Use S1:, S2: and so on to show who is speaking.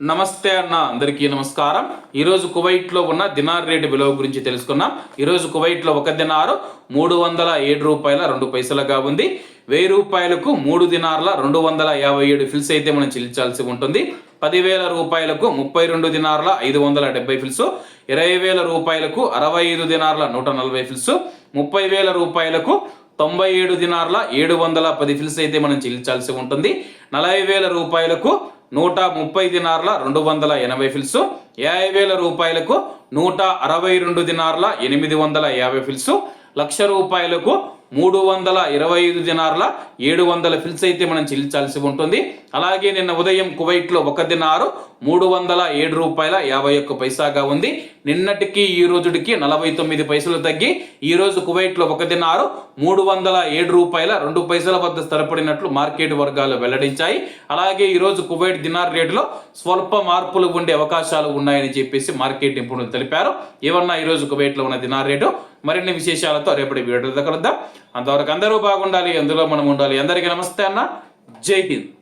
S1: నమస్తే అన్న, అందరికీ నమస్కారం. ఈరోజు కువైట్లో ఉన్న దినార్ రేటు విలువ గురించి తెలుసుకున్నాం. ఈరోజు కువైట్లో ఒక దినారు 307 రూపాయల 2 పైసలుగా ఉంది. 1000 రూపాయలకు 3 దినార్ల 257 ఫిల్స్ అయితే మనం చెల్లించాల్సి ఉంటుంది. 10,000 రూపాయలకు 32 దినార్ల 570 ఫిల్స్, 20,000 రూపాయలకు 65 దినార్ల 140 ఫిల్స్, 30,000 రూపాయలకు 97 దినార్ల 710 ఫిల్స్ అయితే మనం చెల్లించాల్సి ఉంటుంది. 40,000 రూపాయలకు 130 దినార్ల 280 ఫిల్స్, 50,000 రూపాయలకు 162 దినార్ల 850 ఫిల్స్, 1,00,000 రూపాయలకు 325 దినార్ల 700 ఫిల్స్ అయితే మనం చెల్లించాల్సి ఉంటుంది. అలాగే నిన్న ఉదయం కువైట్లో ఒక దినారు 307 రూపాయల 51 పైసాగా ఉంది. నిన్నటికి ఈ రోజుకి 49 పైసలు తగ్గి ఈరోజు కువైట్లో ఒక దినారు 307 రూపాయల 2 పైసల వద్ద స్థిరపడినట్లు మార్కెట్ వర్గాలు వెల్లడించాయి. అలాగే ఈరోజు కువైట్ దినార్ రేటులో స్వల్ప మార్పులు ఉండే అవకాశాలు ఉన్నాయని చెప్పేసి మార్కెట్ నిపుణులు తెలిపారు. ఏమన్నా ఈరోజు కువైట్లో ఉన్న దినార్ రేటు మరిన్ని విశేషాలతో రేపటి వీడియోలో కలుద్దాం. అంతవరకు అందరూ బాగుండాలి, అందులో మనం ఉండాలి. అందరికీ నమస్తే అన్న, జై హింద్.